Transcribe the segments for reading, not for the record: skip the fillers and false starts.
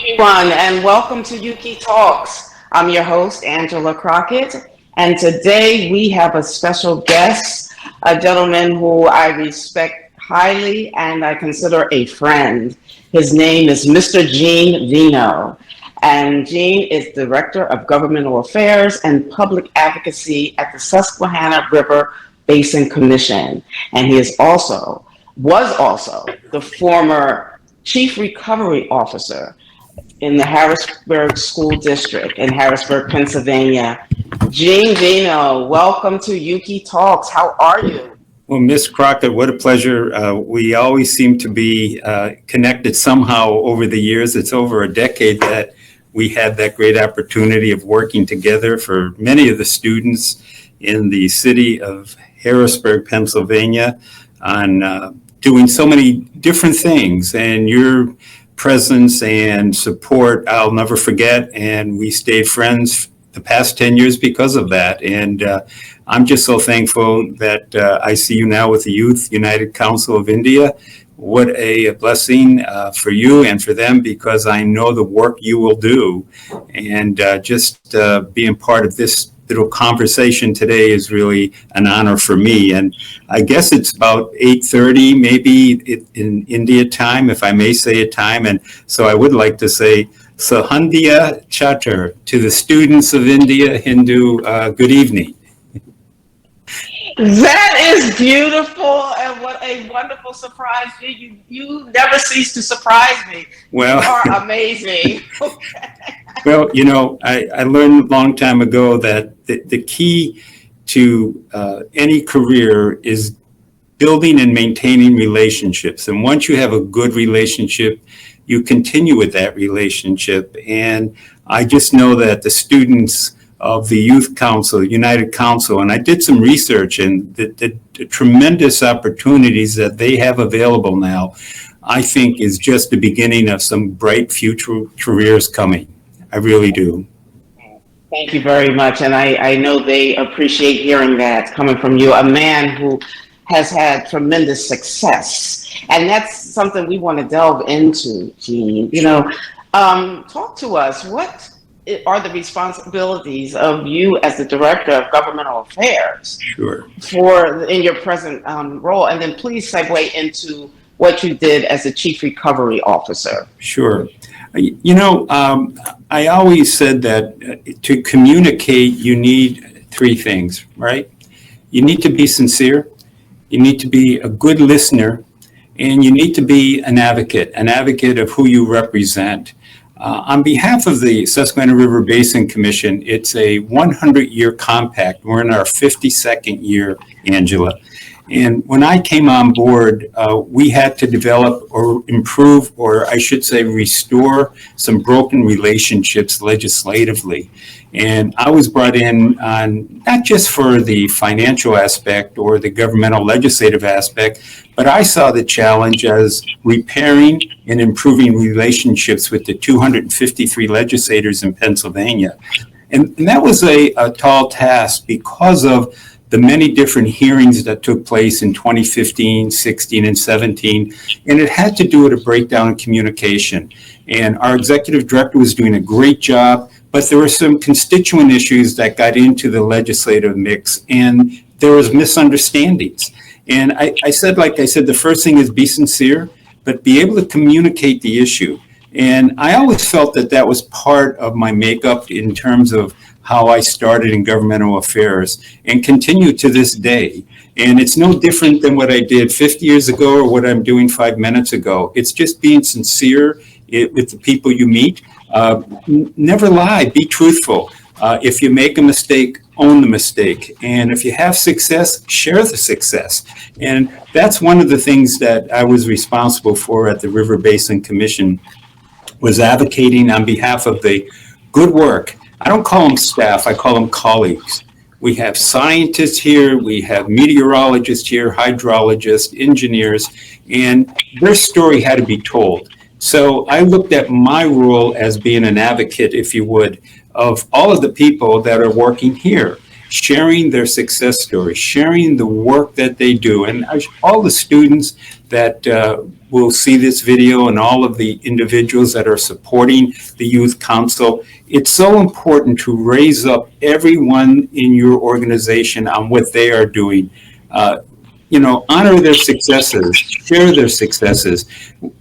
everyone, and welcome to YUCI Talks. I'm your host, Angela Crockett, and today we have a special guest, a gentleman who I respect highly and I consider a friend. His name is Mr. Gene Veno, and Gene is Director of Governmental Affairs and Public Advocacy at the Susquehanna River Basin Commission, and he was also the former Chief Recovery Officer in the Harrisburg School District in Harrisburg, Pennsylvania. Gene Veno, welcome to YUCI Talks. How are you? Well, Ms. Crockett, what a pleasure. We always seem to be connected somehow over the years. It's over a decade that we had that great opportunity of working together for many of the students in the city of Harrisburg, Pennsylvania, on doing so many different things. And your presence and support, I'll never forget. And we stayed friends the past 10 years because of that. And I'm just so thankful that I see you now with the Youth United Council of India. What a blessing for you and for them, because I know the work you will do. And just being part of this little conversation today is really an honor for me. And I guess it's about 8:30, maybe in India time, if I may say a time. And so I would like to say, Untitled Chapter, to the students of India, Hindu, good evening. That is beautiful, and what a wonderful surprise. You never cease to surprise me. Well, you are amazing. Well, you know, I learned a long time ago that the key to any career is building and maintaining relationships. And once you have a good relationship, you continue with that relationship. And I just know that the students of the Youth Council, United Council, and I did some research, and the tremendous opportunities that they have available now, I think is just the beginning of some bright future careers coming. I really do. Thank you very much. And I know they appreciate hearing that coming from you, a man who has had tremendous success. And that's something we want to delve into, Gene. You know, talk to us. What are the responsibilities of you as the Director of Governmental Affairs? Sure. In your present role? And then please segue into what you did as a Chief Recovery Officer. Sure. You know, I always said that to communicate, you need three things, right? You need to be sincere, you need to be a good listener, and you need to be an advocate of who you represent. On behalf of the Susquehanna River Basin Commission, it's a 100-year compact. We're in our 52nd year, Angela. And when I came on board, we had to develop or improve, or I should say restore, some broken relationships legislatively. And I was brought in on not just for the financial aspect or the governmental legislative aspect, but I saw the challenge as repairing and improving relationships with the 253 legislators in Pennsylvania. And that was a tall task because of the many different hearings that took place in 2015, 16, and 17, and it had to do with a breakdown in communication. And our executive director was doing a great job, but there were some constituent issues that got into the legislative mix, and there was misunderstandings. And I said, the first thing is be sincere, but be able to communicate the issue. And I always felt that that was part of my makeup in terms of how I started in governmental affairs and continue to this day. And it's no different than what I did 50 years ago or what I'm doing 5 minutes ago. It's just being sincere with the people you meet. Never lie, be truthful. If you make a mistake, own the mistake. And if you have success, share the success. And that's one of the things that I was responsible for at the River Basin Commission, was advocating on behalf of the good work. I don't call them staff, I call them colleagues. We have scientists here, we have meteorologists here, hydrologists, engineers, and their story had to be told. So I looked at my role as being an advocate, if you would, of all of the people that are working here, sharing their success story, sharing the work that they do. And all the students that will see this video and all of the individuals that are supporting the Youth Council. It's so important to raise up everyone in your organization on what they are doing. Honor their successes, share their successes.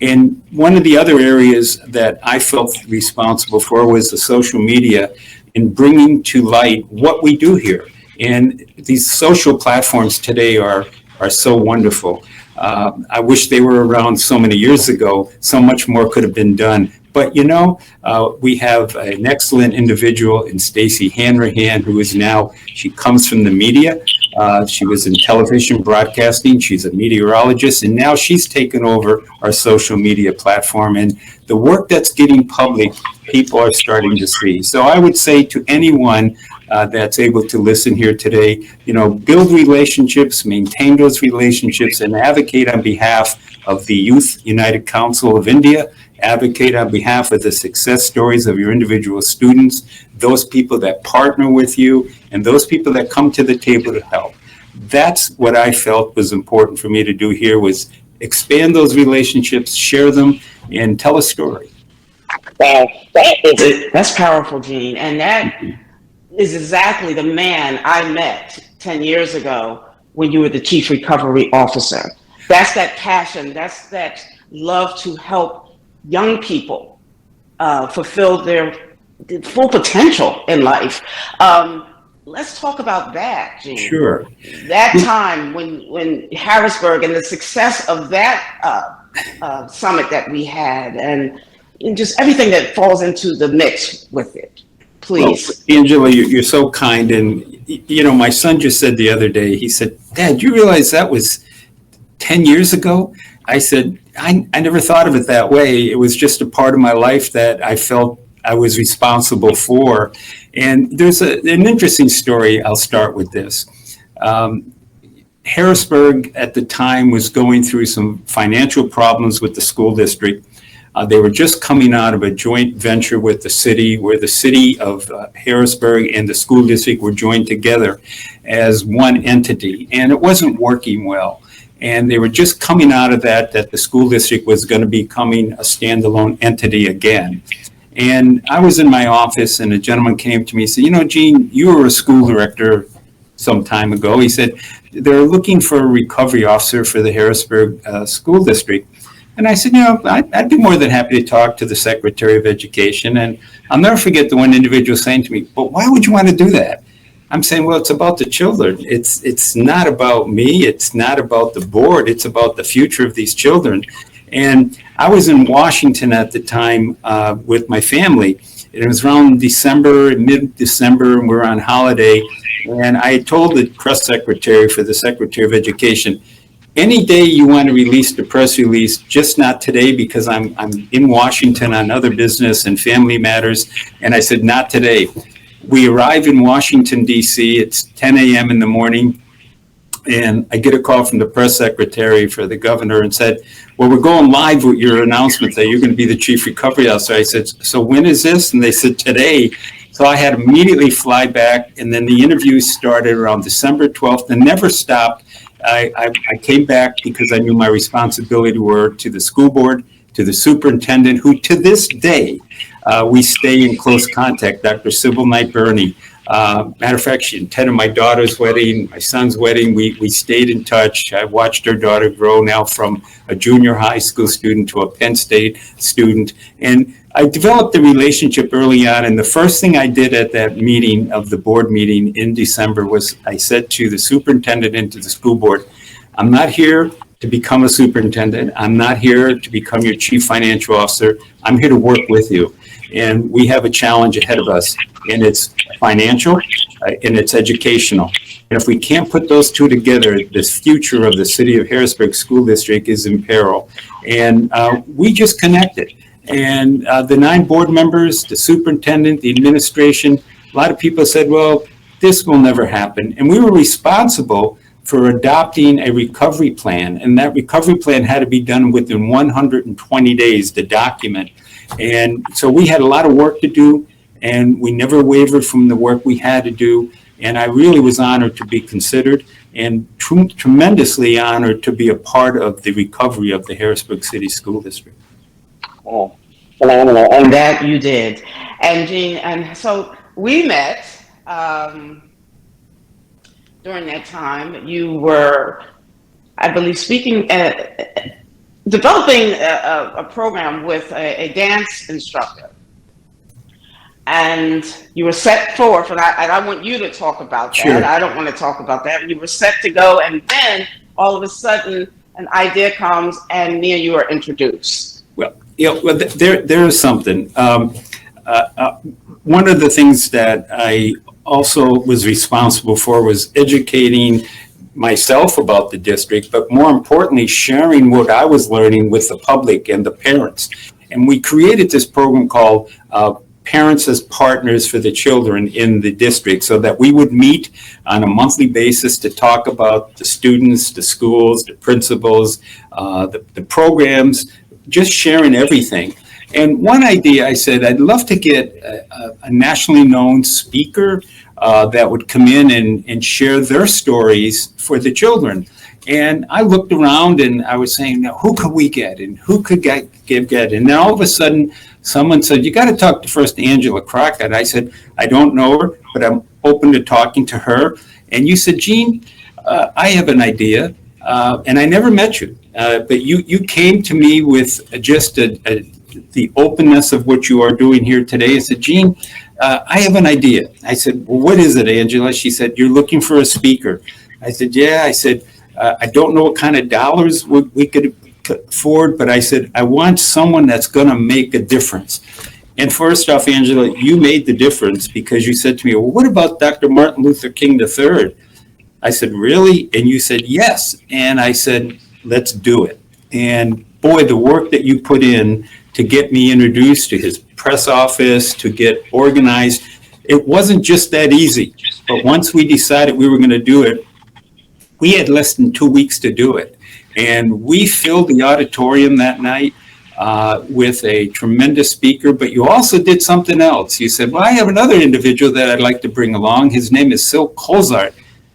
And one of the other areas that I felt responsible for was the social media and bringing to light what we do here. And these social platforms today are so wonderful. I wish they were around so many years ago. So much more could have been done. But we have an excellent individual in Stacey Hanrahan, who is now, she comes from the media. She was in television broadcasting. She's a meteorologist, and now she's taken over our social media platform. And the work that's getting public, people are starting to see. So I would say to anyone that's able to listen here today, build relationships, maintain those relationships, and advocate on behalf of the Youth United Council of India, advocate on behalf of the success stories of your individual students, those people that partner with you, and those people that come to the table to help. That's what I felt was important for me to do here, was expand those relationships, share them, and tell a story. That's powerful, Gene. And that is exactly the man I met 10 years ago when you were the Chief Recovery Officer. That's that passion. That's that love to help young people fulfill their full potential in life. Let's talk about that, Gene. Sure. That time when Harrisburg and the success of that summit that we had, and just everything that falls into the mix with it. Please. Well, Angela, you're so kind. And, my son just said the other day, he said, "Dad, you realize that was 10 years ago?" I said, I never thought of it that way. It was just a part of my life that I felt I was responsible for. And there's an interesting story. I'll start with this. Harrisburg at the time was going through some financial problems with the school district. They were just coming out of a joint venture with the city, where the city of Harrisburg and the school district were joined together as one entity, and it wasn't working well. And they were just coming out of that the school district was going to be becoming a standalone entity again. And I was in my office, and a gentleman came to me and said, Gene, you were a school director some time ago. He said, they're looking for a recovery officer for the Harrisburg school district. And I said, I'd be more than happy to talk to the Secretary of Education. And I'll never forget the one individual saying to me, but why would you want to do that? I'm saying, well, it's about the children. It's not about me. It's not about the board. It's about the future of these children. And I was in Washington at the time with my family. It was around mid-December, and we were on holiday. And I told the press secretary for the Secretary of Education, any day you want to release the press release, just not today, because I'm in Washington on other business and family matters. And I said, not today. We arrive in Washington, D.C. It's 10 a.m. in the morning, and I get a call from the press secretary for the governor and said, well, we're going live with your announcement that you're going to be the Chief Recovery Officer. I said, so when is this? And they said, today. So I had to immediately fly back, and then the interviews started around December 12th and never stopped. I came back because I knew my responsibility were to the school board, to the superintendent, who to this day, we stay in close contact, Dr. Sybil Knight Burney. Matter of fact, she attended my daughter's wedding, my son's wedding. We stayed in touch. I watched her daughter grow now from a junior high school student to a Penn State student. And I developed a relationship early on. And the first thing I did at that meeting of the board meeting in December was I said to the superintendent and to the school board, I'm not here to become a superintendent. I'm not here to become your chief financial officer. I'm here to work with you. And we have a challenge ahead of us, and it's financial and it's educational. And if we can't put those two together, the future of the city of Harrisburg School District is in peril. And we just connected. And the 9 board members, the superintendent, the administration, a lot of people said, well, this will never happen. And we were responsible for adopting a recovery plan. And that recovery plan had to be done within 120 days to document. And so we had a lot of work to do, and we never wavered from the work we had to do. And I really was honored to be considered. And tremendously honored to be a part of the recovery of the Harrisburg City School District. Oh, phenomenal. And that you did. And Gene, and so we met during that time. You were, I believe, developing a program with a dance instructor. And you were set forth, and I want you to talk about that. Sure. I don't want to talk about that. You were set to go, and then all of a sudden, an idea comes, and me and you are introduced. Well, there is something. One of the things that I also was responsible for was educating myself about the district, but more importantly, sharing what I was learning with the public and the parents. And we created this program called Parents as Partners for the Children in the district, so that we would meet on a monthly basis to talk about the students, the schools, the principals, the programs, just sharing everything. And one idea, I said, I'd love to get a nationally known speaker that would come in and share their stories for the children. And I looked around and I was saying, now, who could we get and who could get? And then all of a sudden, someone said, you got to talk to first Angela Crockett. I said, I don't know her, but I'm open to talking to her. And you said, Gene, I have an idea, and I never met you, but you came to me with just the openness of what you are doing here today. I said, Gene, I have an idea. I said, well, what is it, Angela? She said, you're looking for a speaker. I said, yeah. I said, I don't know what kind of dollars we could afford, but I said, I want someone that's going to make a difference. And first off, Angela, you made the difference because you said to me, well, what about Dr. Martin Luther King III? I said, really? And you said, yes. And I said, let's do it. And boy, the work that you put in to get me introduced to his press office, to get organized, it wasn't just that easy. But once we decided we were going to do it, we had less than 2 weeks to do it. And we filled the auditorium that night with a tremendous speaker, but you also did something else. You said, well, I have another individual that I'd like to bring along. His name is Silk Colzart.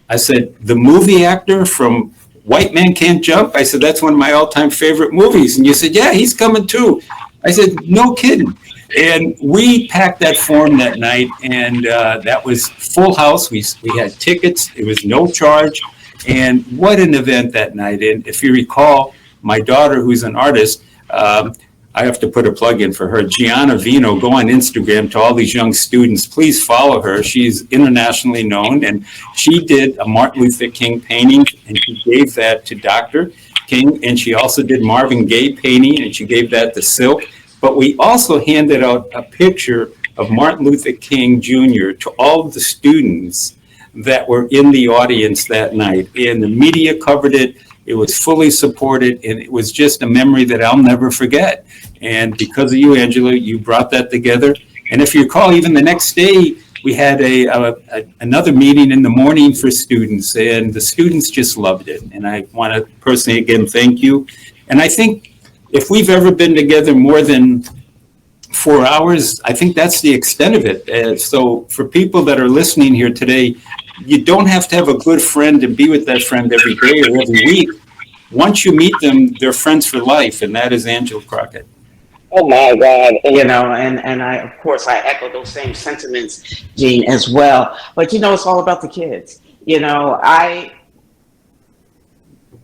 I said, the movie actor from White Man Can't Jump? I said, that's one of my all-time favorite movies. And you said, yeah, he's coming too. I said, no kidding. And we packed that form that night, and that was full house. We had tickets. It was no charge. And what an event that night. And if you recall, my daughter, who's an artist, I have to put a plug in for her, Gianna Veno. Go on Instagram to all these young students. Please follow her. She's internationally known. And she did a Martin Luther King painting, and she gave that to Dr. King. And she also did Marvin Gaye painting, and she gave that to Silk. But we also handed out a picture of Martin Luther King Jr. to all of the students that were in the audience that night. And the media covered it. It was fully supported, and it was just a memory that I'll never forget. And because of you, Angela, you brought that together. And if you recall, even the next day, we had another meeting in the morning for students, and the students just loved it. And I want to personally, again, thank you. And I think if we've ever been together more than 4 hours, I think that's the extent of it. So for people that are listening here today, you don't have to have a good friend and be with that friend every day or every week. Once you meet them, they're friends for life, and that is Angela Crockett. Oh my God, you know, and I, of course, I echo those same sentiments, Gene, as well. But you know, it's all about the kids. You know,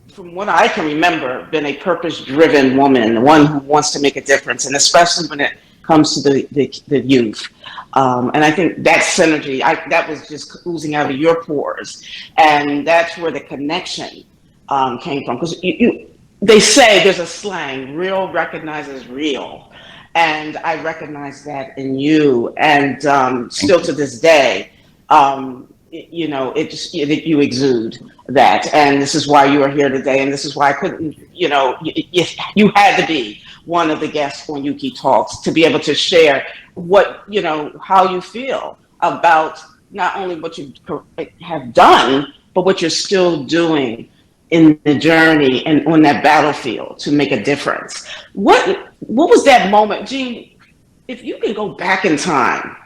from what I can remember, been a purpose-driven woman, one who wants to make a difference, and especially when it comes to the youth. And I think that synergy, that was just oozing out of your pores. And that's where the connection came from. Because they say there's a slang, real recognizes real. And I recognize that in you. And still to this day, you know, you exude that. And this is why you are here today. And this is why I couldn't, you know, you had to be one of the guests on YUCI Talks to be able to share what, you know, how you feel about not only what you have done, but what you're still doing in the journey and on that battlefield to make a difference. What was that moment, Gene, if you can go back in time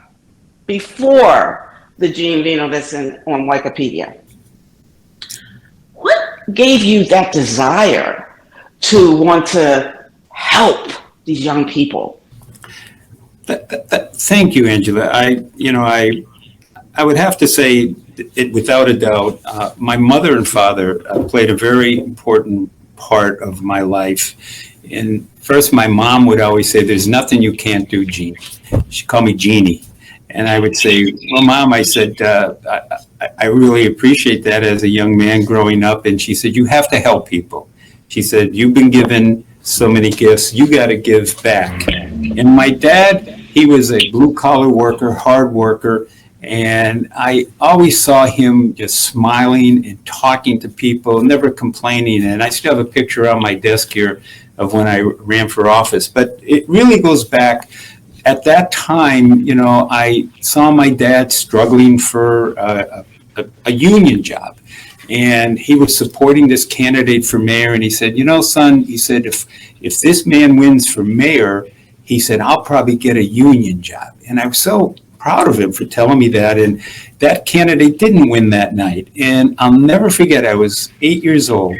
before the Gene Veno that's on Wikipedia, what gave you that desire to want to help these young people? Thank you, Angela. I would have to say it without a doubt. My mother and father played a very important part of my life. And first, my mom would always say, "There's nothing you can't do, Gene." She'd call me Jeannie. And I would say, "Well, Mom," I said, I really appreciate that as a young man growing up. And she said, "You have to help people." She said, "You've been given so many gifts, you got to give back." And my dad, he was a blue collar worker, hard worker. And I always saw him just smiling and talking to people, never complaining. And I still have a picture on my desk here of when I ran for office. But it really goes back. At that time, I saw my dad struggling for a union job. And he was supporting this candidate for mayor. And he said, "Son," he said, if this man wins for mayor, he said, "I'll probably get a union job." And I was so proud of him for telling me that. And that candidate didn't win that night. And I'll never forget, I was 8 years old.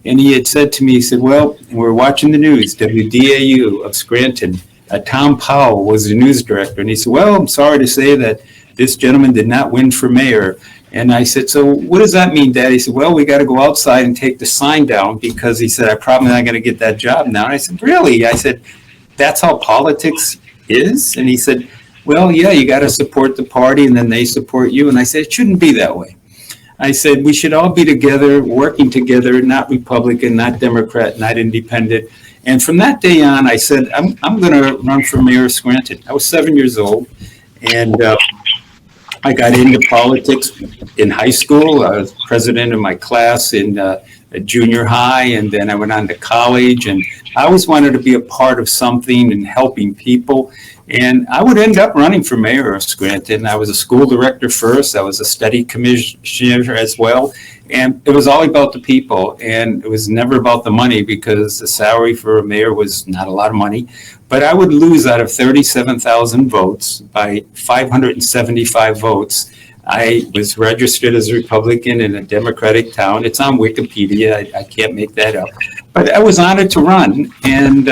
And he had said to me, he said, "Well, we're watching the news, WDAU of Scranton. Tom Powell was the news director." And he said, "Well, I'm sorry to say that this gentleman did not win for mayor." And I said, "So what does that mean, Dad?" He said, "Well, we got to go outside and take the sign down because," he said, "I'm probably not going to get that job now." And I said, "Really?" I said, "That's how politics is?" And he said, "Well, yeah, you got to support the party and then they support you." And I said, "It shouldn't be that way." I said, "We should all be together, working together, not Republican, not Democrat, not independent." And from that day on, I said, I'm going to run for mayor of Scranton. I was 7 years old, and I got into politics in high school. I was president of my class in junior high, and then I went on to college. And I always wanted to be a part of something and helping people. And I would end up running for mayor of Scranton. I was a school director first. I was a study commissioner as well. And it was all about the people. And it was never about the money because the salary for a mayor was not a lot of money. But I would lose out of 37,000 votes by 575 votes. I was registered as a Republican in a Democratic town. It's on Wikipedia. I can't make that up. But I was honored to run. And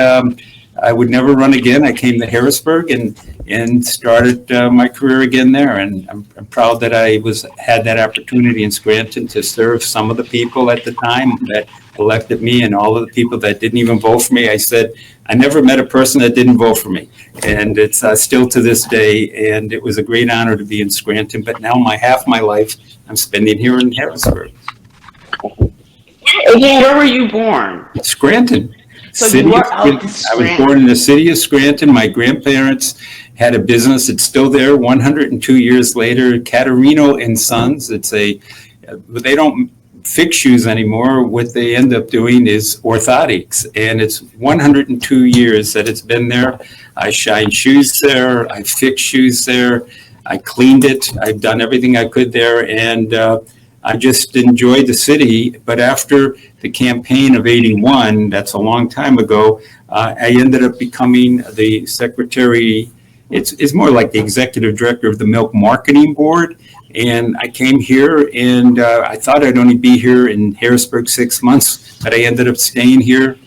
I would never run again. I came to Harrisburg and started my career again there. And I'm proud that I had that opportunity in Scranton to serve some of the people at the time that elected me and all of the people that didn't even vote for me. I said, I never met a person that didn't vote for me. And it's still to this day. And it was a great honor to be in Scranton. But now half my life I'm spending here in Harrisburg. Where were you born? Scranton. So you were out in I was born in the city of Scranton. My grandparents had a business. It's still there 102 years later, Caterino and Sons. They don't fix shoes anymore. What they end up doing is orthotics. And it's 102 years that it's been there. I shined shoes there. I fixed shoes there. I cleaned it. I've done everything I could there. And I just enjoyed the city. But after the campaign of 81, that's a long time ago, I ended up becoming the secretary. It's more like the executive director of the Milk Marketing Board. And I came here and I thought I'd only be here in Harrisburg 6 months, but I ended up staying here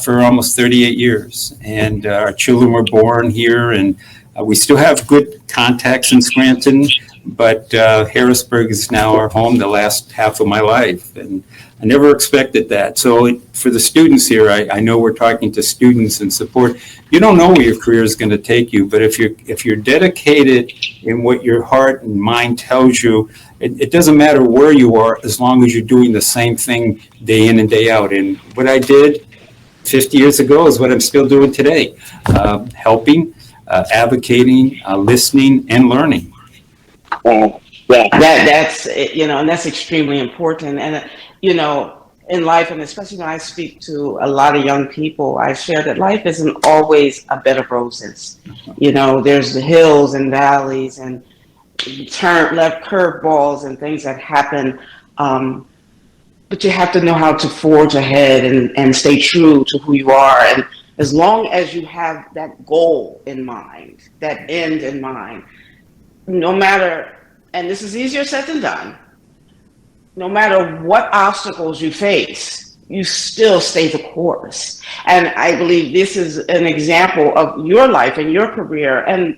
for almost 38 years. And our children were born here, and we still have good contacts in Scranton. But Harrisburg is now our home the last half of my life, and I never expected that. So for the students here, I know we're talking to students and support. You don't know where your career is going to take you, but if you're dedicated in what your heart and mind tells you, it doesn't matter where you are as long as you're doing the same thing day in and day out. And what I did 50 years ago is what I'm still doing today, helping, advocating, listening, and learning. Yeah, that's and that's extremely important. And in life, and especially when I speak to a lot of young people, I share that life isn't always a bed of roses. There's the hills and valleys and turn left curveballs and things that happen. But you have to know how to forge ahead and stay true to who you are. And as long as you have that goal in mind, that end in mind, no matter, and this is easier said than done, no matter what obstacles you face, you still stay the course. And I believe this is an example of your life and your career. And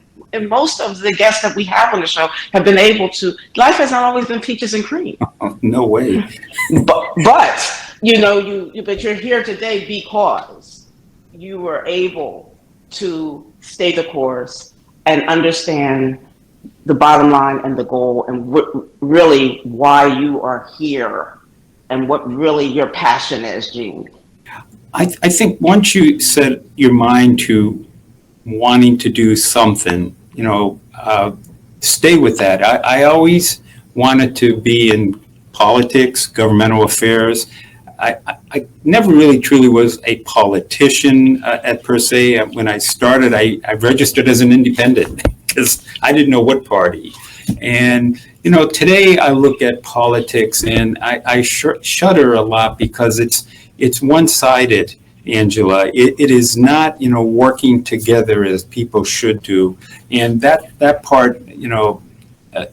most of the guests that we have on the show have been able to, life has not always been peaches and cream. Oh, no way. But you know, but you're here today because you were able to stay the course and understand the bottom line and the goal and really why you are here and what really your passion is, Gene. I think once you set your mind to wanting to do something, you know, stay with that. I always wanted to be in politics, governmental affairs. I never really truly was a politician at per se. When I started, I registered as an independent because I didn't know what party. And, you know, today I look at politics and I shudder a lot because it's one-sided, Angela. It is not, you know, working together as people should do. And that part, you know,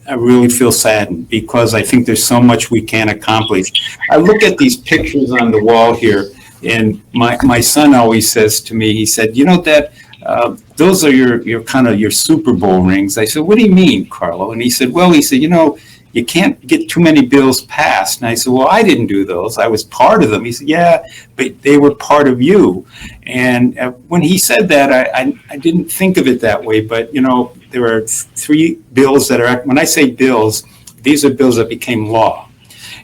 I really feel saddened because I think there's so much we can accomplish. I look at these pictures on the wall here, and my son always says to me, he said, you know, Dad, those are your kind of your Super Bowl rings. I said, what do you mean, Carlo? And he said, you know, you can't get too many bills passed. And I said, well, I didn't do those. I was part of them. He said, yeah, but they were part of you. And when he said that, I didn't think of it that way. But, you know, there are 3 bills that are, when I say bills, these are bills that became law.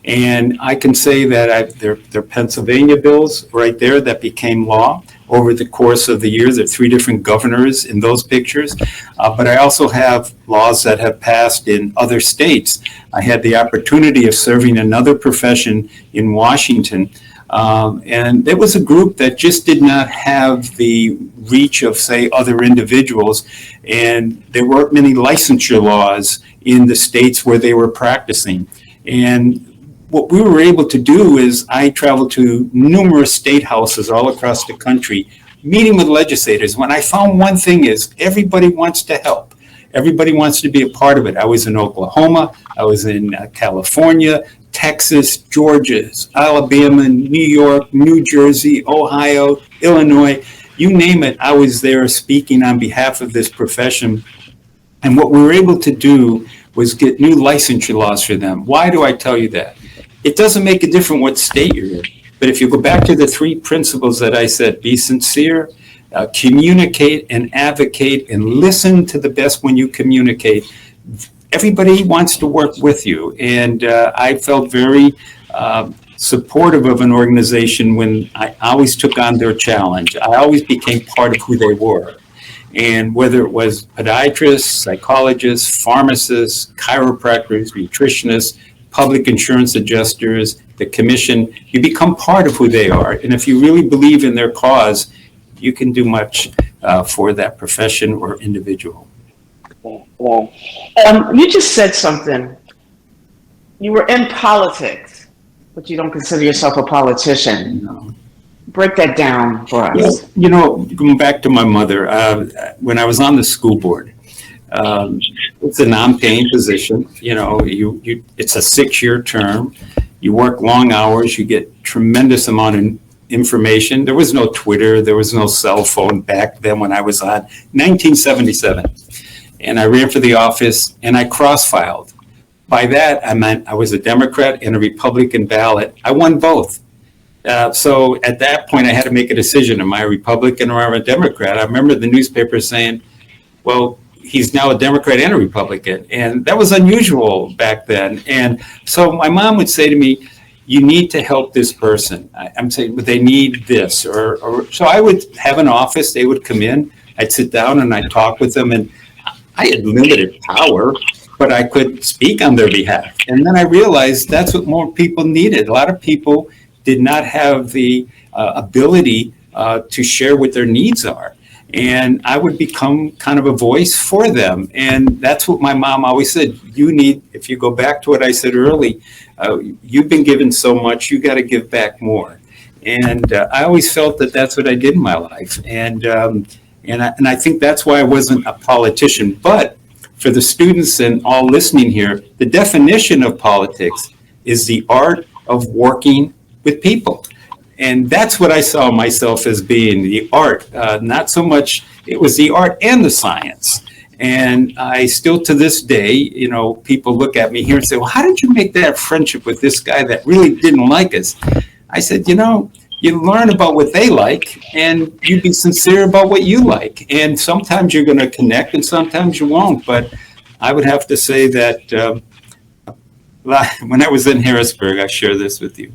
And I can say that they're Pennsylvania bills right there that became law over the course of the years. There are 3 different governors in those pictures. But I also have laws that have passed in other states. I had the opportunity of serving another profession in Washington. And there was a group that just did not have the reach of, say, other individuals. And there weren't many licensure laws in the states where they were practicing. And what we were able to do is I traveled to numerous state houses all across the country, meeting with legislators. When I found one thing is everybody wants to help. Everybody wants to be a part of it. I was in Oklahoma, I was in California, Texas, Georgia, Alabama, New York, New Jersey, Ohio, Illinois, you name it. I was there speaking on behalf of this profession. And what we were able to do was get new licensure laws for them. Why do I tell you that? It doesn't make a difference what state you're in. But if you go back to the 3 principles that I said, be sincere, communicate and advocate and listen to the best when you communicate. Everybody wants to work with you. And I felt very supportive of an organization when I always took on their challenge. I always became part of who they were. And whether it was podiatrists, psychologists, pharmacists, chiropractors, nutritionists, public insurance adjusters, the commission, you become part of who they are. And if you really believe in their cause, you can do much for that profession or individual. Well, you just said something. You were in politics, but you don't consider yourself a politician. No. Break that down for us. Well, you know, going back to my mother, when I was on the school board, it's a non-paying position. You know, it's a 6-year term. You work long hours. You get tremendous amount of information. There was no Twitter. There was no cell phone back then when I was on 1977. And I ran for the office and I cross-filed. By that, I meant I was a Democrat and a Republican ballot. I won both. So at that point, I had to make a decision. Am I a Republican or am I a Democrat? I remember the newspaper saying, well, he's now a Democrat and a Republican. And that was unusual back then. And so my mom would say to me, you need to help this person. I'm saying, but they need this. Or so I would have an office. They would come in. I'd sit down and I'd talk with them. And I had limited power, but I could speak on their behalf. And then I realized that's what more people needed. A lot of people did not have the ability to share what their needs are. And I would become kind of a voice for them. And that's what my mom always said. You need, if you go back to what I said early, you've been given so much, you got to give back more. And I always felt that that's what I did in my life. And I think that's why I wasn't a politician. But for the students and all listening here, the definition of politics is the art of working with people. And that's what I saw myself as being, the art, not so much, it was the art and the science. And I still to this day, you know, people look at me here and say, well, how did you make that friendship with this guy that really didn't like us? I said, you know, you learn about what they like and you be sincere about what you like. And sometimes you're going to connect and sometimes you won't. But I would have to say that when I was in Harrisburg, I share this with you.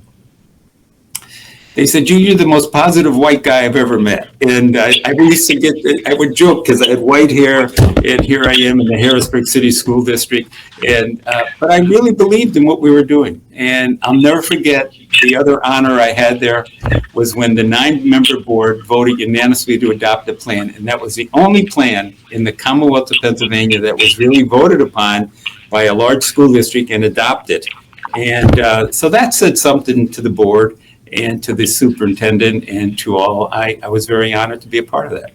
They said, you're the most positive white guy I've ever met. And I used to get, I would joke because I had white hair and here I am in the Harrisburg City School District. And, but I really believed in what we were doing. And I'll never forget the other honor I had there was when the 9-member board voted unanimously to adopt a plan. And that was the only plan in the Commonwealth of Pennsylvania that was really voted upon by a large school district and adopted. And so that said something to the board and to the superintendent and to all. I was very honored to be a part of that.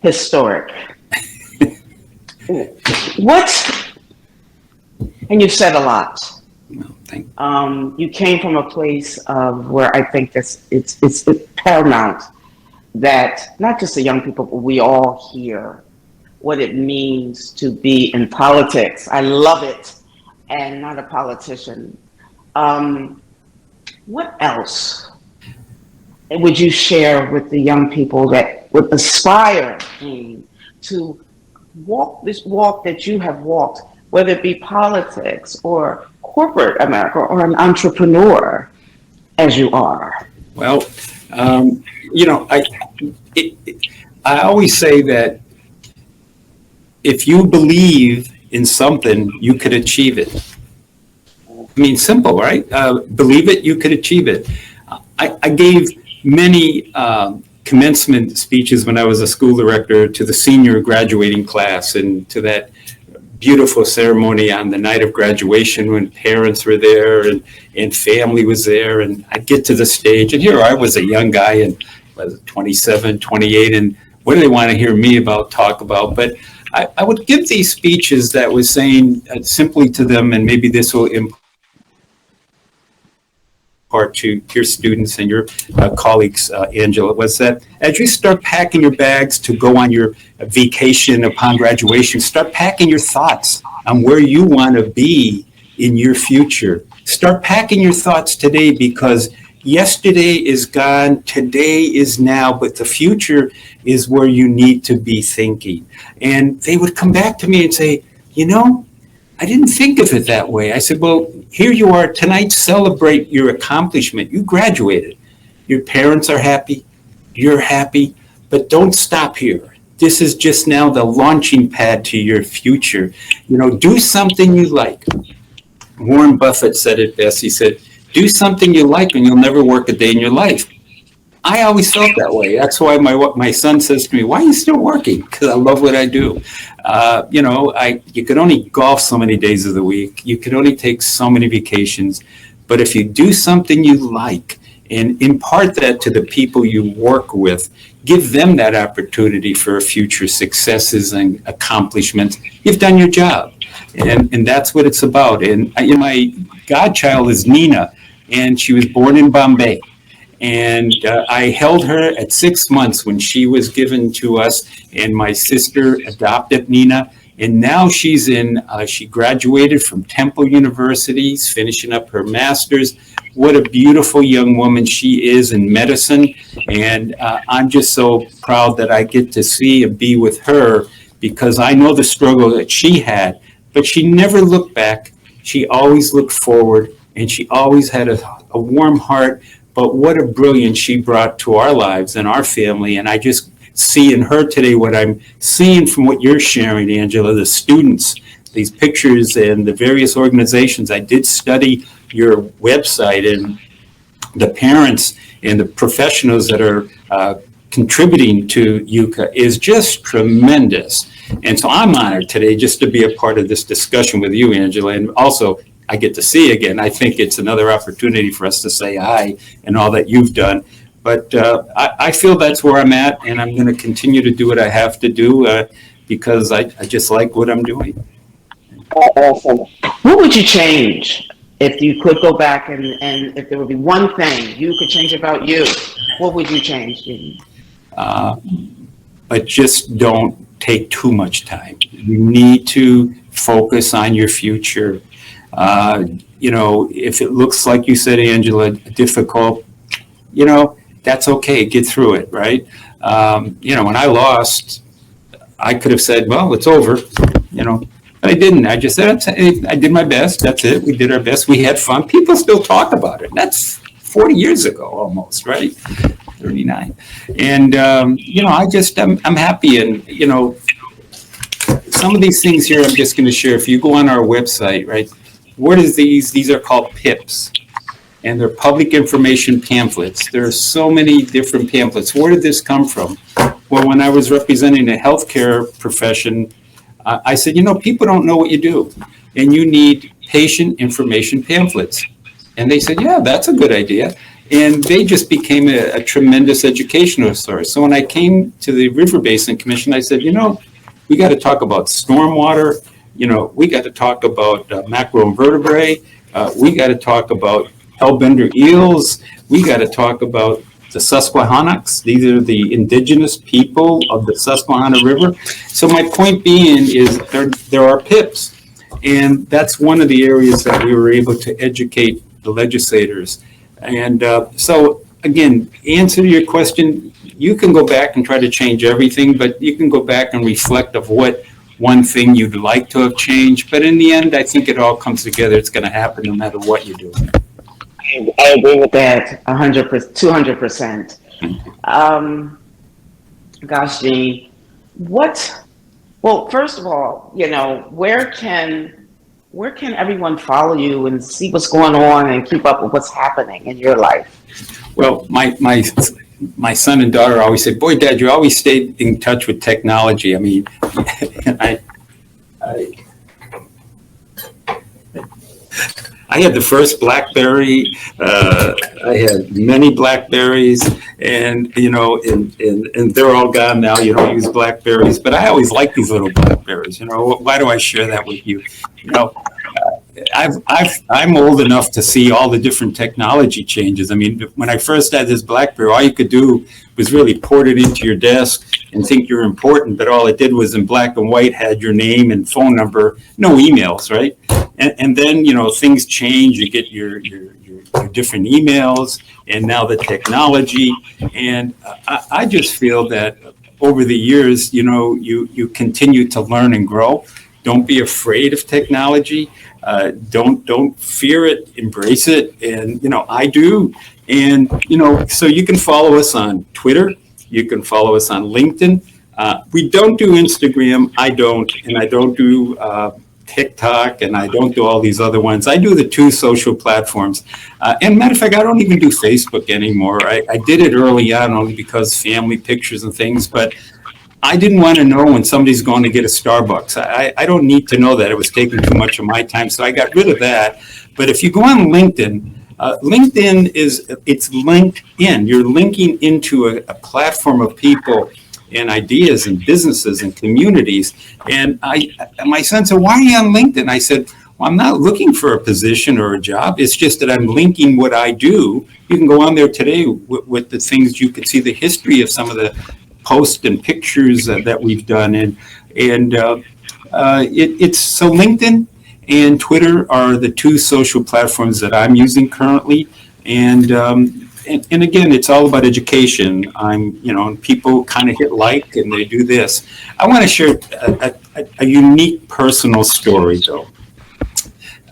Historic. What, and you've said a lot. Well, thank you came from a place of where I think it's paramount that not just the young people, but we all hear what it means to be in politics. I love it, and not a politician. What else would you share with the young people that would aspire to walk this walk that you have walked, whether it be politics or corporate America or an entrepreneur as you are? Well, you know, I always say that if you believe in something, you could achieve it. I mean, simple, right? Believe it, you could achieve it. I gave many commencement speeches when I was a school director to the senior graduating class and to that beautiful ceremony on the night of graduation when parents were there and family was there. And I'd get to the stage and here I was a young guy and was 27, 28, and what do they want to hear me talk about? But I would give these speeches that was saying simply to them, and maybe this will impart to your students and your colleagues, Angela, was that as you start packing your bags to go on your vacation upon graduation, start packing your thoughts on where you want to be in your future. Start packing your thoughts today because yesterday is gone, today is now, but the future is where you need to be thinking. And they would come back to me and say, you know, I didn't think of it that way. I said, well, here you are tonight, celebrate your accomplishment. You graduated. Your parents are happy. You're happy, but don't stop here. This is just now the launching pad to your future. You know, do something you like. Warren Buffett said it best. He said, do something you like and you'll never work a day in your life. I always felt that way. That's why my son says to me, why are you still working? Because I love what I do. You know, you could only golf so many days of the week. You could only take so many vacations. But if you do something you like and impart that to the people you work with, give them that opportunity for future successes and accomplishments, you've done your job. And that's what it's about. And my godchild is Nina, and she was born in Bombay. And I held her at 6 months when she was given to us, and my sister adopted Nina. And now she's she graduated from Temple University, finishing up her master's. What a beautiful young woman she is in medicine. And I'm just so proud that I get to see and be with her because I know the struggle that she had, but she never looked back. She always looked forward, and she always had a warm heart. But what a brilliance she brought to our lives and our family. And I just see in her today what I'm seeing from what you're sharing, Angela, the students, these pictures and the various organizations. I did study your website, and the parents and the professionals that are contributing to YUCA is just tremendous. And so I'm honored today just to be a part of this discussion with you, Angela, and also I get to see again. I think it's another opportunity for us to say hi and all that you've done. But I feel that's where I'm at, and I'm going to continue to do what I have to do because I just like what I'm doing. Awesome. What would you change if you could go back and if there would be one thing you could change about you? What would you change, Gene? But just don't take too much time. You need to focus on your future. If it looks like you said, Angela, difficult, that's okay. Get through it, right? When I lost, I could have said, well, it's over, but I didn't. I just said, I did my best. That's it. We did our best. We had fun. People still talk about it. That's 40 years ago almost, right? 39. And, I'm happy. And, some of these things here I'm just going to share. If you go on our website, right, what is these? These are called PIPs. And they're public information pamphlets. There are so many different pamphlets. Where did this come from? Well, when I was representing the healthcare profession, I said, people don't know what you do, and you need patient information pamphlets. And they said, yeah, that's a good idea. And they just became a tremendous educational source. So when I came to the River Basin Commission, I said, we got to talk about stormwater. We got to talk about macroinvertebrate. We got to talk about hellbender eels. We got to talk about the Susquehannocks. These are the indigenous people of the Susquehanna River. So my point being is there are PIPs, and that's one of the areas that we were able to educate the legislators. And so again, answer to your question, you can go back and try to change everything, but you can go back and reflect of what one thing you'd like to have changed. But in the end, I think it all comes together. It's going to happen no matter what you do. I agree with that 100%, 200%. Gosh, Gene, well, first of all, where can everyone follow you and see what's going on and keep up with what's happening in your life? Well, my son and daughter always say, boy, Dad, you always stayed in touch with technology. I mean, I had the first BlackBerry. I had many BlackBerries, and and they're all gone now. You don't use BlackBerries, but I always liked these little BlackBerries. Why do I share that with you? I'm old enough to see all the different technology changes. I mean, when I first had this BlackBerry, all you could do was really port it into your desk and think you're important, but all it did was in black and white had your name and phone number, no emails, right? And then, things change. You get your different emails, and now the technology. And I just feel that over the years, you continue to learn and grow. Don't be afraid of technology. Don't fear it, embrace it. And, I do. And, so you can follow us on Twitter. You can follow us on LinkedIn. We don't do Instagram. I don't. And I don't do TikTok, and I don't do all these other ones. I do the two social platforms. And matter of fact, I don't even do Facebook anymore. I did it early on only because family pictures and things, but I didn't want to know when somebody's going to get a Starbucks. I don't need to know that. It was taking too much of my time, so I got rid of that. But if you go on LinkedIn, LinkedIn it's linked in. You're linking into a platform of people and ideas and businesses and communities. And my son said, why are you on LinkedIn? I said, well, I'm not looking for a position or a job. It's just that I'm linking what I do. You can go on there today with the things. You can see the history of some of the posts and pictures that we've done. And it's so LinkedIn and Twitter are the two social platforms that I'm using currently. And again, it's all about education. People kind of hit like and they do this. I want to share a unique personal story though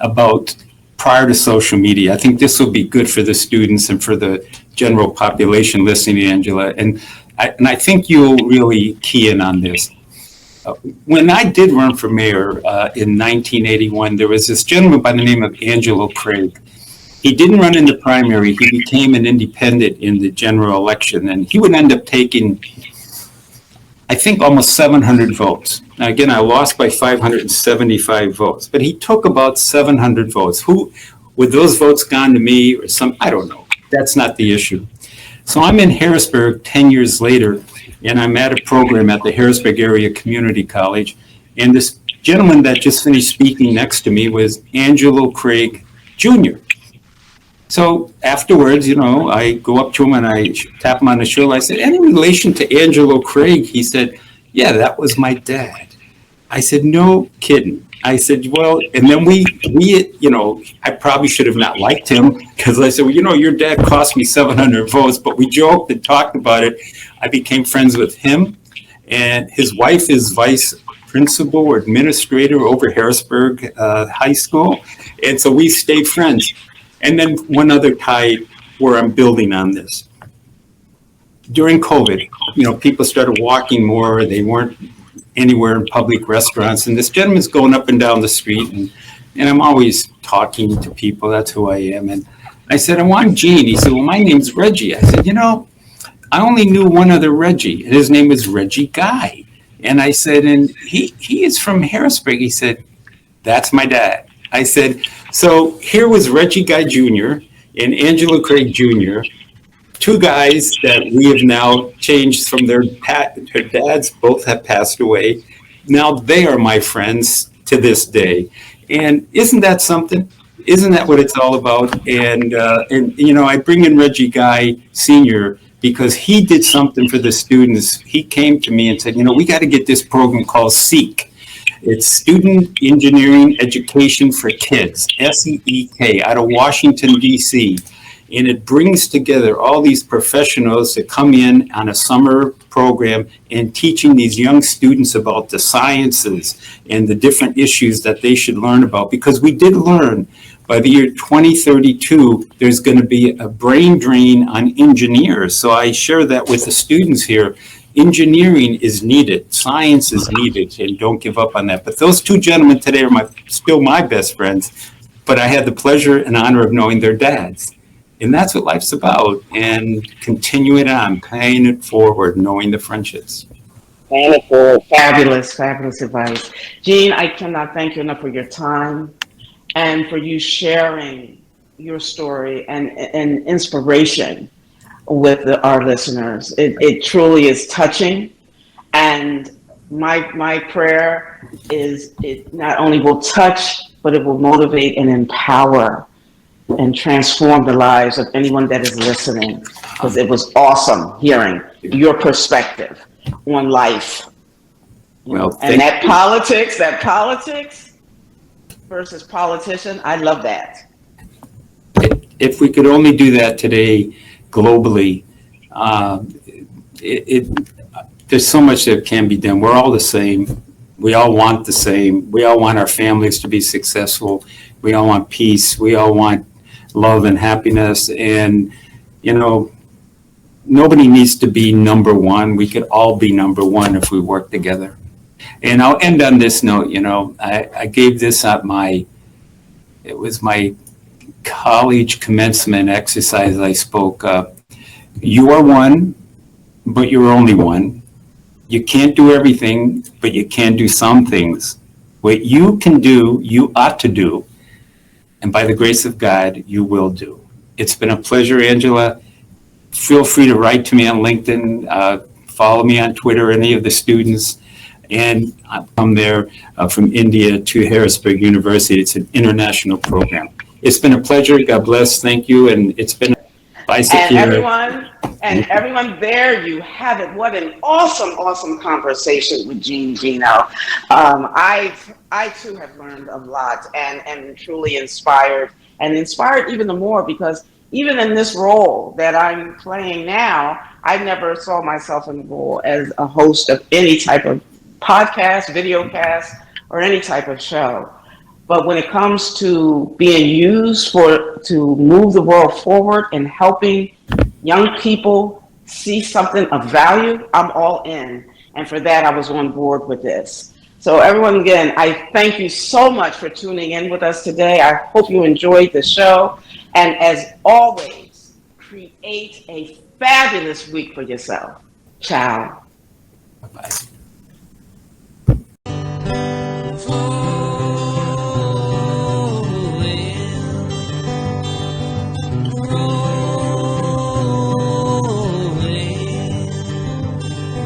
about prior to social media. I think this will be good for the students and for the general population listening, Angela. And I think you'll really key in on this. When I did run for mayor in 1981, there was this gentleman by the name of Angelo Craig. He didn't run in the primary. He became an independent in the general election, and he would end up taking, I think, almost 700 votes. Now, again, I lost by 575 votes, but he took about 700 votes. Who, would those votes gone to me or some, I don't know. That's not the issue. So I'm in Harrisburg 10 years later, and I'm at a program at the Harrisburg Area Community College, and this gentleman that just finished speaking next to me was Angelo Craig Jr. So afterwards, I go up to him and I tap him on the shoulder. I said, any relation to Angelo Craig? He said, yeah, that was my dad. I said, no kidding. I said, well, and then we I probably should have not liked him because I said, well, your dad cost me 700 votes, but we joked and talked about it. I became friends with him, and his wife is vice principal or administrator over Harrisburg High School. And so we stayed friends. And then one other tie where I'm building on this. During COVID, people started walking more. They weren't anywhere in public restaurants. And this gentleman's going up and down the street. And I'm always talking to people. That's who I am. And I said, I want Gene. He said, well, my name's Reggie. I said, I only knew one other Reggie. And his name was Reggie Guy. And I said, and he is from Harrisburg. He said, that's my dad. I said, so here was Reggie Guy Jr. and Angela Craig Jr., two guys that we have now changed from their dads, both have passed away. Now they are my friends to this day. And isn't that something? Isn't that what it's all about? And I bring in Reggie Guy Sr. because he did something for the students. He came to me and said, we got to get this program called SEEK. It's Student Engineering Education for Kids, SEEK, out of Washington, D.C. And it brings together all these professionals that come in on a summer program and teaching these young students about the sciences and the different issues that they should learn about. Because we did learn by the year 2032, there's going to be a brain drain on engineers. So I share that with the students here. Engineering is needed, science is needed, and don't give up on that. But those two gentlemen today are still my best friends, but I had the pleasure and honor of knowing their dads. And that's what life's about, and continue it on, paying it forward, knowing the friendships. Paying it forward. Fabulous, fabulous advice. Gene, I cannot thank you enough for your time and for you sharing your story and inspiration with our listeners. It truly is touching, and my prayer is it not only will touch, but it will motivate and empower and transform the lives of anyone that is listening, because it was awesome hearing your perspective on life. Well, and that politics versus politician, I love that. If we could only do that today globally, there's so much that can be done. We're all the same. We all want the same. We all want our families to be successful. We all want peace. We all want love and happiness. And, nobody needs to be number one. We could all be number one if we work together. And I'll end on this note. I gave this at it was my college commencement exercise. I spoke, you are one, but you're only one. You can't do everything, but you can do some things. What you can do, you ought to do. And by the grace of God, you will do. It's been a pleasure, Angela. Feel free to write to me on LinkedIn, follow me on Twitter, any of the students. And I'm there from India to Harrisburg University. It's an international program. It's been a pleasure. God bless. Thank you. And it's been And everyone, there you have it. What an awesome conversation with Gene Veno. I too have learned a lot and truly inspired even more, because even in this role that I'm playing now, I never saw myself in the role as a host of any type of podcast, videocast, or any type of show. But when it comes to being used to move the world forward and helping young people see something of value, I'm all in. And for that, I was on board with this. So everyone, again, I thank you so much for tuning in with us today. I hope you enjoyed the show. And as always, create a fabulous week for yourself. Ciao. Bye-bye.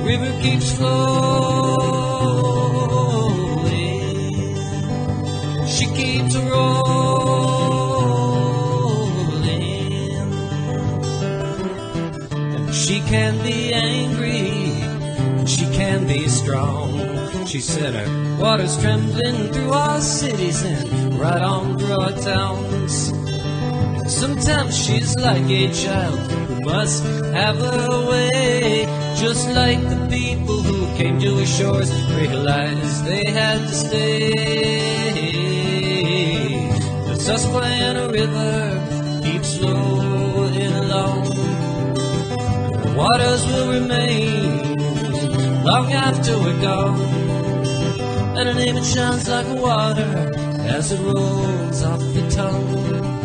River keeps flowing. she keeps rolling. And she can be angry, and she can be strong. She said her water's trembling through our cities and right on through our towns. Sometimes she's like a child who must have her way, just like the people who came to her shores realized they had to stay. The Susquehanna River keeps flowing along. The waters will remain long after we're gone, and her name it shines like water as it rolls off the tongue.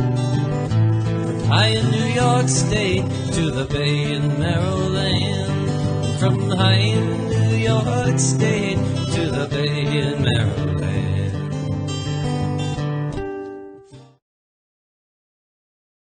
High in New York State to the Bay in Maryland. From high in New York State to the Bay in Maryland.